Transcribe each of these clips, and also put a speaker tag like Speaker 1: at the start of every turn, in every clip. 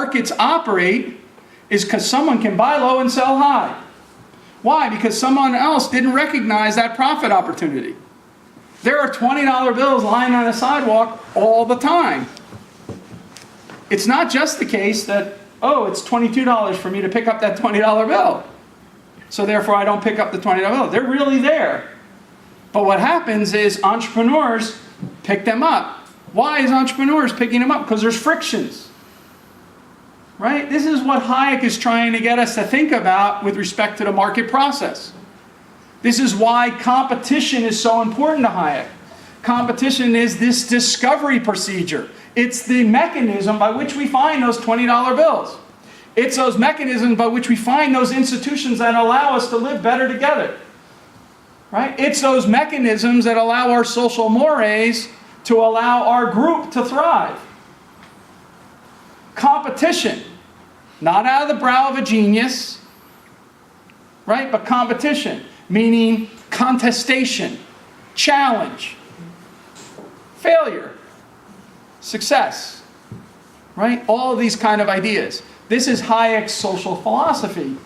Speaker 1: markets operate is because someone can buy low and sell high. Why? Because someone else didn't recognize that profit opportunity. There are $20 bills lying on the sidewalk all the time. It's not just the case that, oh, it's $22 for me to pick up that $20 bill, so therefore I don't pick up the $20 bill. They're really there. But what happens is entrepreneurs pick them up. Why is entrepreneurs picking them up? Because there's frictions. Right? This is what Hayek is trying to get us to think about with respect to the market process. This is why competition is so important to Hayek. Competition is this discovery procedure. It's the mechanism by which we find those $20 bills. It's those mechanisms by which we find those institutions that allow us to live better together. Right? It's those mechanisms that allow our social mores to allow our group to thrive. Competition, not out of the brow of a genius, right? But competition, meaning contestation, challenge, failure, success, right? All of these kind of ideas. This is Hayek's social philosophy.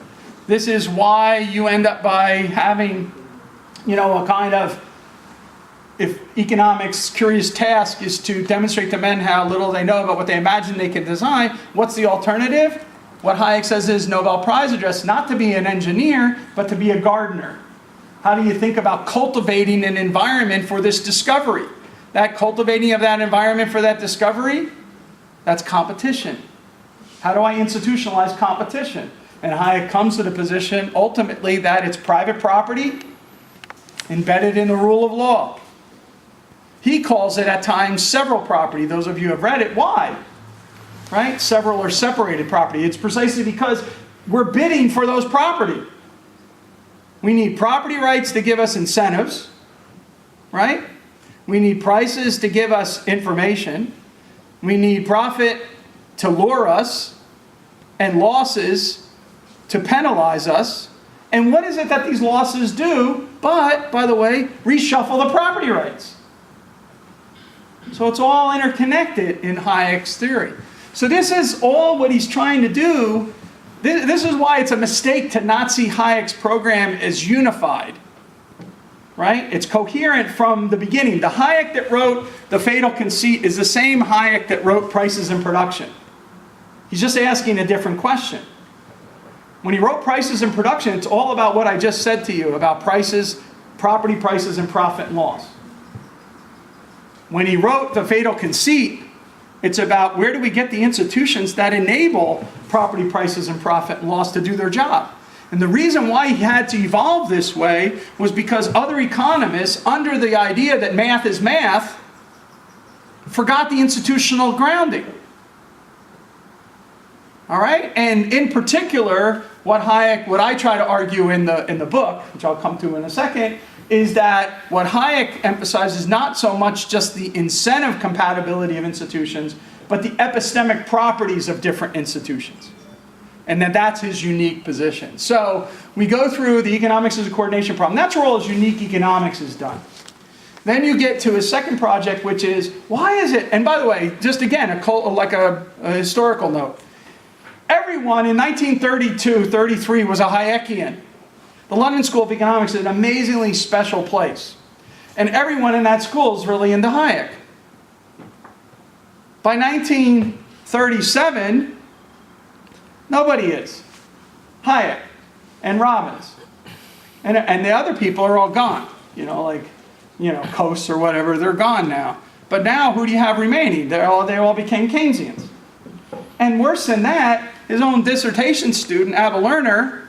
Speaker 1: This is why you end up by having, a kind of, if economics' curious task is to demonstrate to men how little they know about what they imagine they can design, what's the alternative? What Hayek says is Nobel Prize address, not to be an engineer, but to be a gardener. How do you think about cultivating an environment for this discovery? That cultivating of that environment for that discovery, that's competition. How do I institutionalize competition? And Hayek comes to the position, ultimately, that it's private property embedded in the rule of law. He calls it at times several property. Those of you who have read it, why? Right? Several or separated property. It's precisely because we're bidding for those property. We need property rights to give us incentives, right? We need prices to give us information. We need profit to lure us and losses to penalize us. And what is it that these losses do? But, by the way, reshuffle the property rights. So it's all interconnected in Hayek's theory. So this is all what he's trying to do. This is why it's a mistake to not see Hayek's program as unified. Right? It's coherent from the beginning. The Hayek that wrote The Fatal Conceit is the same Hayek that wrote Prices and Production. He's just asking a different question. When he wrote Prices and Production, it's all about what I just said to you about prices, property prices, and profit and loss. When he wrote The Fatal Conceit, it's about where do we get the institutions that enable property prices and profit and loss to do their job. And the reason why he had to evolve this way was because other economists, under the idea that math is math, forgot the institutional grounding. All right? And in particular, what I try to argue in the book, which I'll come to in a second, is that what Hayek emphasizes not so much just the incentive compatibility of institutions, but the epistemic properties of different institutions. And that's his unique position. So we go through the economics as a coordination problem. That's where all his unique economics is done. Then you get to his second project, which is, why is it, and by the way, just again, a historical note. Everyone in 1932-33 was a Hayekian. The London School of Economics is an amazingly special place. And everyone in that school is really into Hayek. By 1937, nobody is. Hayek and Robbins. And the other people are all gone. Coase or whatever, they're gone now. But now, who do you have remaining? They all became Keynesians. And worse than that, his own dissertation student, Abba Lerner,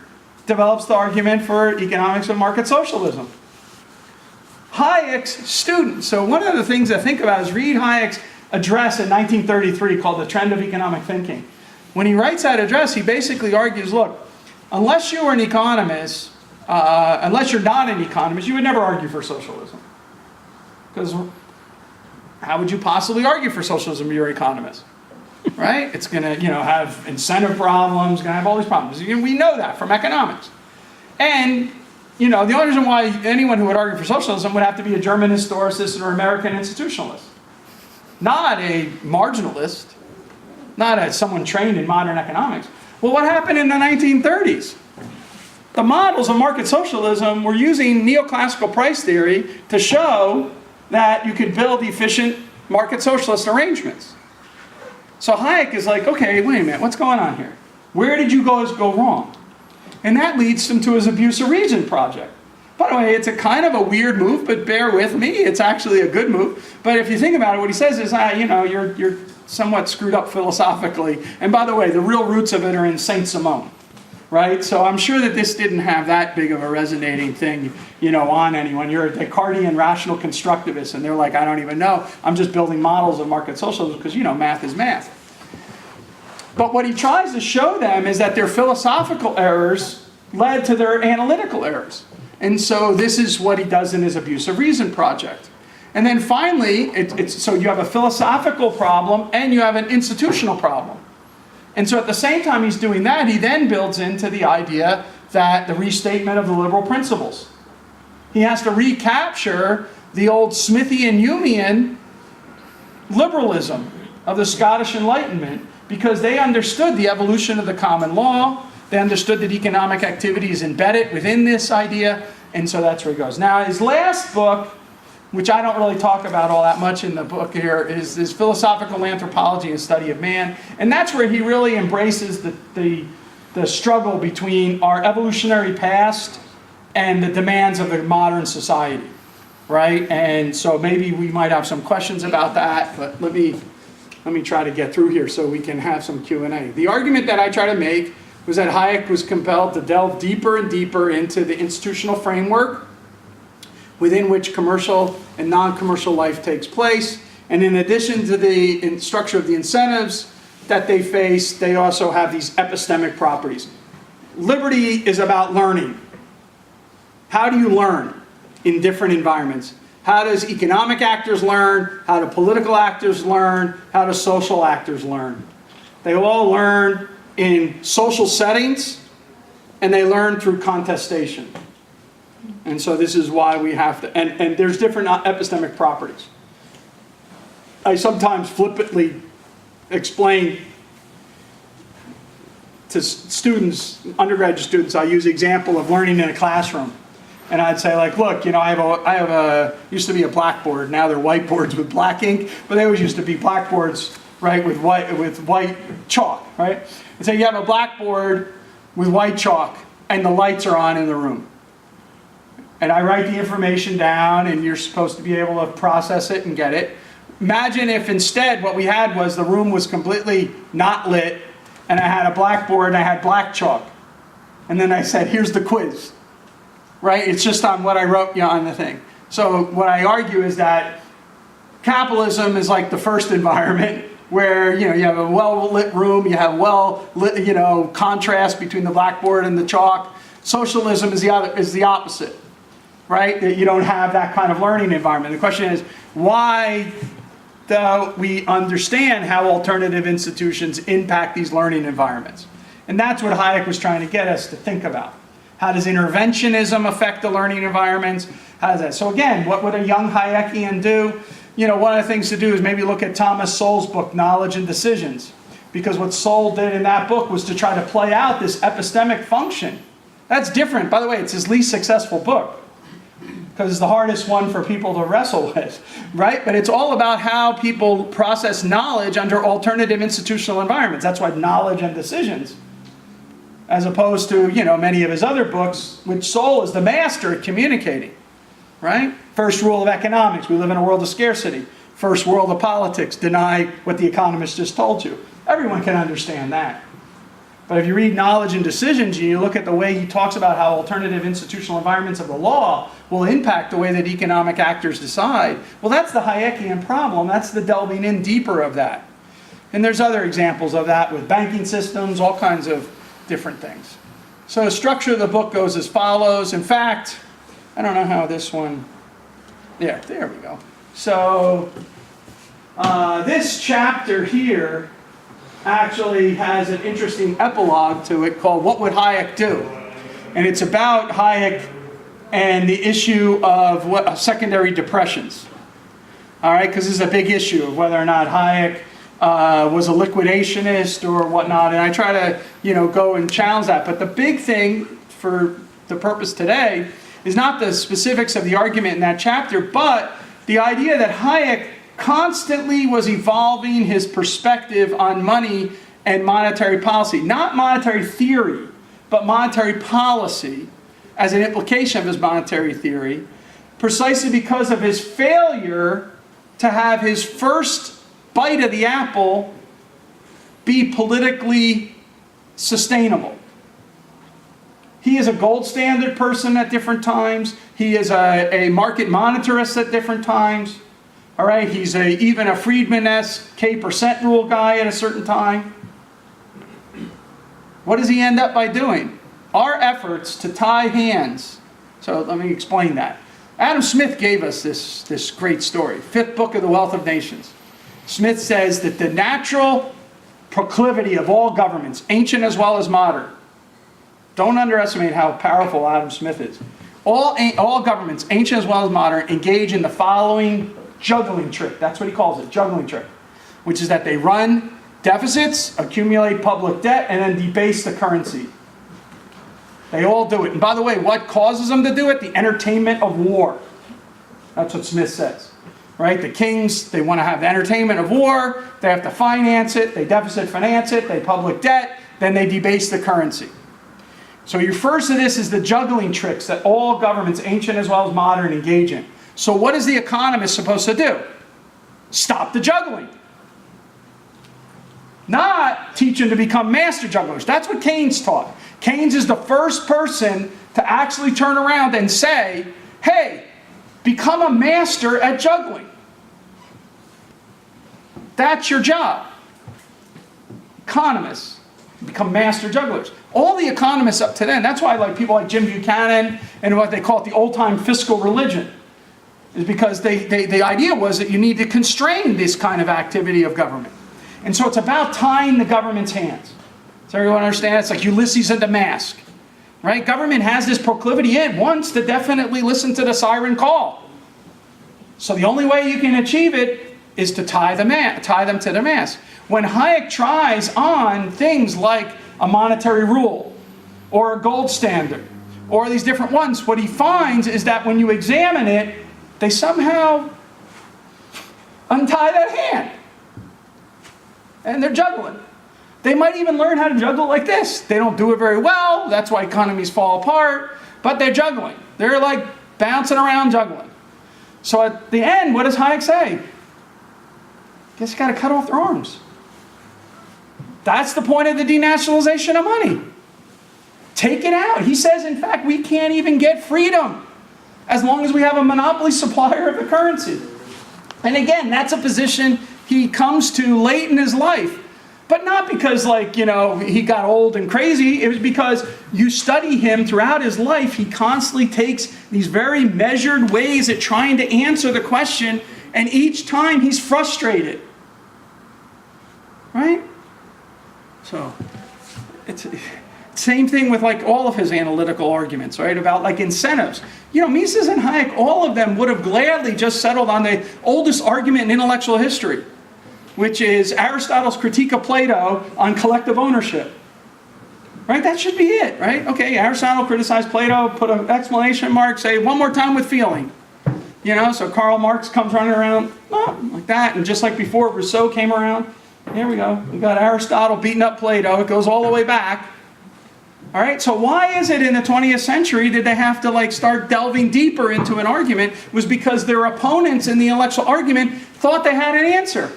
Speaker 1: develops the argument for economics of market socialism. Hayek's student. So one of the things I think about is read Hayek's address in 1933 called The Trend of Economic Thinking. When he writes that address, he basically argues, look, unless you are an economist, unless you're not an economist, you would never argue for socialism. Because how would you possibly argue for socialism if you're an economist? Right? It's going to, have incentive problems, going to have all these problems. We know that from economics. And, the only reason why anyone who would argue for socialism would have to be a German historicist or American institutionalist. Not a marginalist. not as someone trained in modern economics. Well, what happened in the 1930s? The models of market socialism were using neoclassical price theory to show that you could build efficient market socialist arrangements. So Hayek is like, okay, wait a minute, what's going on here? Where did you guys go wrong? And that leads him to his abuse of reason project. By the way, it's a kind of a weird move, but bear with me, it's actually a good move. But if you think about it, what he says is, you're somewhat screwed up philosophically. And by the way, the real roots of it are in Saint-Simon, right? So I'm sure that this didn't have that big of a resonating thing, on anyone. You're a Descartesian rational constructivist, and they're like, I don't even know. I'm just building models of market socialism because, math is math. But what he tries to show them is that their philosophical errors led to their analytical errors. And so this is what he does in his abuse of reason project. And then finally, so you have a philosophical problem and you have an institutional problem. And so at the same time he's doing that, he then builds into the idea that the restatement of the liberal principles. He has to recapture the old Smithian Humean liberalism of the Scottish Enlightenment, because they understood the evolution of the common law. They understood that economic activity is embedded within this idea, and so that's where he goes. Now, his last book, which I don't really talk about all that much in the book here, is Philosophical Anthropology and Study of Man, and that's where he really embraces the struggle between our evolutionary past and the demands of the modern society, right? And so maybe we might have some questions about that, but let me try to get through here so we can have some Q&A. The argument that I try to make was that Hayek was compelled to delve deeper and deeper into the institutional framework within which commercial and non-commercial life takes place. And in addition to the structure of the incentives that they face, they also have these epistemic properties. Liberty is about learning. How do you learn in different environments? How does economic actors learn? How do political actors learn? How do social actors learn? They all learn in social settings, and they learn through contestation. And so this is why we have to, and there's different epistemic properties. I sometimes flippantly explain to students, undergraduate students, I use the example of learning in a classroom. And I'd say, like, look, used to be a blackboard. Now they're whiteboards with black ink, but they always used to be blackboards, right, with white chalk, right? And so you have a blackboard with white chalk, and the lights are on in the room. And I write the information down, and you're supposed to be able to process it and get it. Imagine if instead what we had was the room was completely not lit, and I had a blackboard and I had black chalk. And then I said, here's the quiz. Right? It's just on what I wrote on the thing. So what I argue is that capitalism is like the first environment where you have a well-lit room, you have well-lit, contrast between the blackboard and the chalk. Socialism is the opposite, right? That you don't have that kind of learning environment. The question is, why do we understand how alternative institutions impact these learning environments? And that's what Hayek was trying to get us to think about. How does interventionism affect the learning environments? How does that? So again, what would a young Hayekian do? One of the things to do is maybe look at Thomas Sowell's book, Knowledge and Decisions. Because what Sowell did in that book was to try to play out this epistemic function. That's different. By the way, it's his least successful book, because it's the hardest one for people to wrestle with, right? But it's all about how people process knowledge under alternative institutional environments. That's why Knowledge and Decisions, as opposed to, many of his other books, which Sowell is the master at communicating, right? First rule of economics, we live in a world of scarcity. First world of politics, deny what the economist just told you. Everyone can understand that. But if you read Knowledge and Decisions, and you look at the way he talks about how alternative institutional environments of the law will impact the way that economic actors decide, well, that's the Hayekian problem. That's the delving in deeper of that. And there's other examples of that with banking systems, all kinds of different things. So the structure of the book goes as follows. In fact, I don't know how this one, there we go. So this chapter here actually has an interesting epilogue to it called What Would Hayek Do? And it's about Hayek and the issue of secondary depressions. All right, because this is a big issue of whether or not Hayek was a liquidationist or whatnot, and I try to, go and challenge that. But the big thing for the purpose today is not the specifics of the argument in that chapter, but the idea that Hayek constantly was evolving his perspective on money and monetary policy. Not monetary theory, but monetary policy as an implication of his monetary theory, precisely because of his failure to have his first bite of the apple be politically sustainable. He is a gold standard person at different times. He is a market monetarist at different times. All right, he's even a Friedman-esque K% rule guy at a certain time. What does he end up by doing? Our efforts to tie hands. So let me explain that. Adam Smith gave us this great story. 5th book of The Wealth of Nations. Smith says that the natural proclivity of all governments, ancient as well as modern, don't underestimate how powerful Adam Smith is. All governments, ancient as well as modern, engage in the following juggling trick. That's what he calls it, juggling trick. Which is that they run deficits, accumulate public debt, and then debase the currency. They all do it. And by the way, what causes them to do it? The entertainment of war. That's what Smith says. Right? The kings, they want to have the entertainment of war. They have to finance it. They deficit finance it. They public debt. Then they debase the currency. So your first of this is the juggling tricks that all governments, ancient as well as modern, engage in. So what is the economist supposed to do? Stop the juggling. Not teach them to become master jugglers. That's what Keynes taught. Keynes is the first person to actually turn around and say, hey, become a master at juggling. That's your job. Economists become master jugglers. All the economists up to then, that's why people like Jim Buchanan and what they call it the old-time fiscal religion, is because the idea was that you need to constrain this kind of activity of government. And so it's about tying the government's hands. Does everyone understand? It's like Ulysses and the mask. Right? Government has this proclivity it wants to definitely listen to the siren call. So the only way you can achieve it is to tie them to the mask. When Hayek tries on things like a monetary rule or a gold standard or these different ones, what he finds is that when you examine it, they somehow untie that hand. And they're juggling. They might even learn how to juggle like this. They don't do it very well. That's why economies fall apart. But they're juggling. They're like bouncing around juggling. So at the end, what does Hayek say? Guess you got to cut off their arms. That's the point of the denationalization of money. Take it out. He says, in fact, we can't even get freedom as long as we have a monopoly supplier of the currency. And again, that's a position he comes to late in his life. But not because, he got old and crazy. It was because you study him throughout his life. He constantly takes these very measured ways at trying to answer the question. And each time he's frustrated. Right? So, it's same thing with all of his analytical arguments, right? About incentives. Mises and Hayek, all of them would have gladly just settled on the oldest argument in intellectual history, which is Aristotle's critique of Plato on collective ownership. Right? That should be it, right? Okay, Aristotle criticized Plato, put an exclamation mark, say one more time with feeling. So Karl Marx comes running around, like that. And just like before, Rousseau came around. Here we go. We've got Aristotle beating up Plato. It goes all the way back. All right, so why is it in the 20th century did they have to start delving deeper into an argument? It was because their opponents in the intellectual argument thought they had an answer,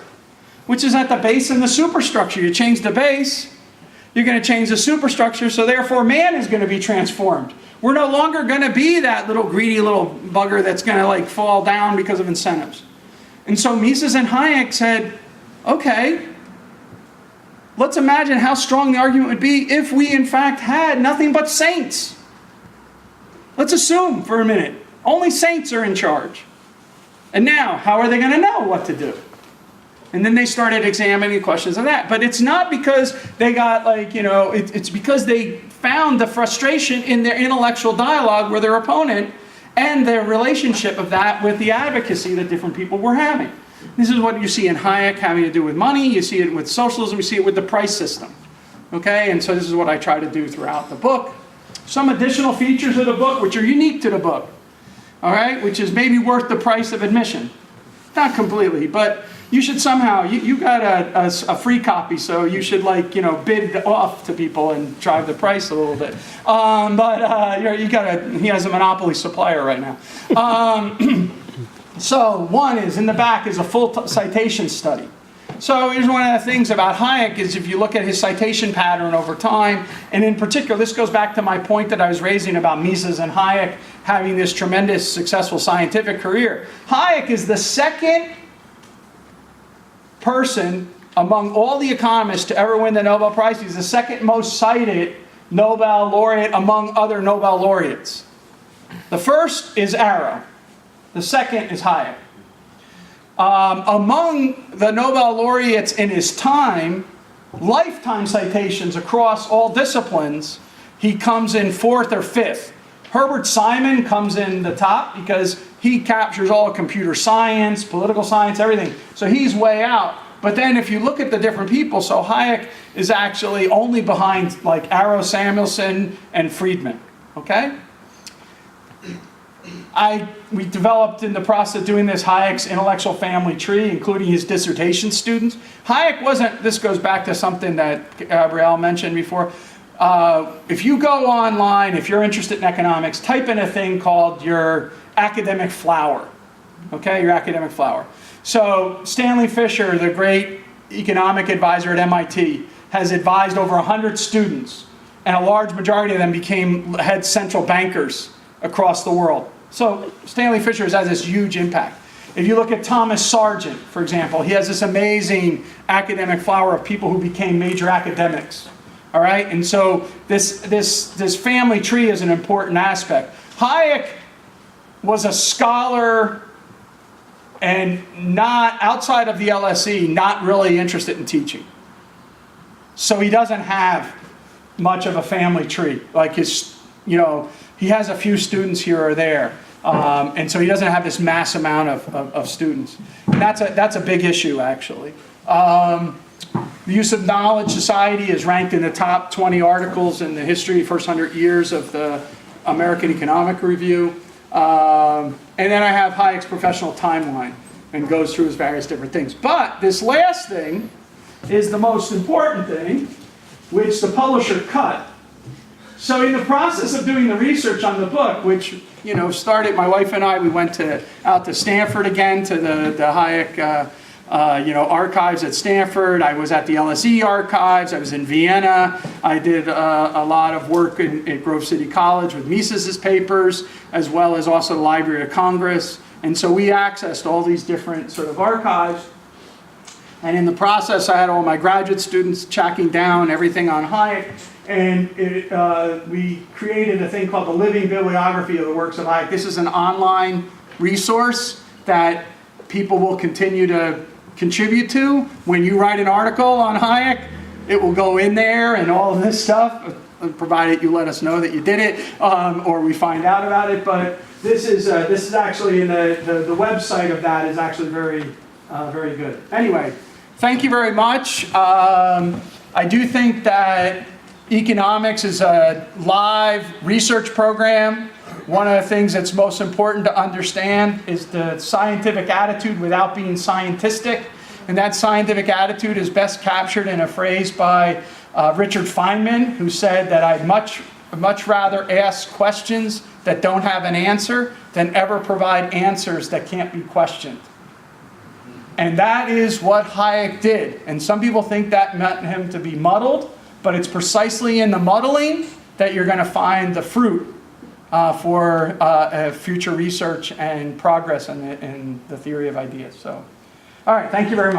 Speaker 1: which is at the base and the superstructure. You change the base, you're going to change the superstructure, so therefore man is going to be transformed. We're no longer going to be that little greedy little bugger that's going to fall down because of incentives. And so Mises and Hayek said, okay, let's imagine how strong the argument would be if we in fact had nothing but saints. Let's assume for a minute, only saints are in charge. And now, how are they going to know what to do? And then they started examining questions of that. But it's not because they got it's because they found the frustration in their intellectual dialogue with their opponent and their relationship of that with the advocacy that different people were having. This is what you see in Hayek having to do with money. You see it with socialism. You see it with the price system. Okay, and so this is what I try to do throughout the book. Some additional features of the book which are unique to the book. All right, which is maybe worth the price of admission. Not completely, but you should somehow, you got a free copy, so you should, like, you know, bid off to people and drive the price a little bit. He has a monopoly supplier right now. So one is, in the back is a full citation study. So here's one of the things about Hayek is if you look at his citation pattern over time, and in particular, this goes back to my point that I was raising about Mises and Hayek having this tremendous successful scientific career. Hayek is the second person among all the economists to ever win the Nobel Prize. He's the second most cited Nobel laureate among other Nobel laureates. The first is Arrow. The second is Hayek. Among the Nobel laureates in his time, lifetime citations across all disciplines, he comes in 4th or 5th. Herbert Simon comes in the top because he captures all computer science, political science, everything. So he's way out. But then if you look at the different people, so Hayek is actually only behind like Arrow, Samuelson, and Friedman. Okay? We developed in the process of doing this Hayek's intellectual family tree, including his dissertation students. Hayek wasn't, this goes back to something that Gabrielle mentioned before. If you go online, if you're interested in economics, type in a thing called your academic flower. Okay, your academic flower. So Stanley Fischer, the great economic advisor at MIT, has advised over 100 students, and a large majority of them became head central bankers across the world. So Stanley Fischer has this huge impact. If you look at Thomas Sargent, for example, he has this amazing academic flower of people who became major academics. All right, and so this family tree is an important aspect. Hayek was a scholar and not outside of the LSE, not really interested in teaching. So he doesn't have much of a family tree. Like his, you know, he has a few students here or there. And so he doesn't have this mass amount of students. And that's a big issue, actually. The use of knowledge society is ranked in the top 20 articles in the history, first 100 years of the American Economic Review. And then I have Hayek's professional timeline and goes through his various different things. But this last thing is the most important thing, which the publisher cut. So in the process of doing the research on the book, which, you know, started, my wife and I, we went out to Stanford again to the Hayek archives at Stanford. I was at the LSE archives. I was in Vienna. I did a lot of work at Grove City College with Mises's papers, as well as also the Library of Congress. And so we accessed all these different sort of archives. And in the process, I had all my graduate students tracking down everything on Hayek. And we created a thing called the Living Bibliography of the Works of Hayek. This is an online resource that people will continue to contribute to. When you write an article on Hayek, it will go in there and all of this stuff, provided you let us know that you did it, or we find out about it. But this is actually in the website of that is actually very good. Anyway, thank you very much. I do think that economics is a live research program. One of the things that's most important to understand is the scientific attitude without being scientistic. And that scientific attitude is best captured in a phrase by Richard Feynman, who said that I'd much rather ask questions that don't have an answer than ever provide answers that can't be questioned. And that is what Hayek did. And some people think that meant him to be muddled, but it's precisely in the muddling that you're going to find the fruit for future research and progress in the theory of ideas. So, all right, thank you very much.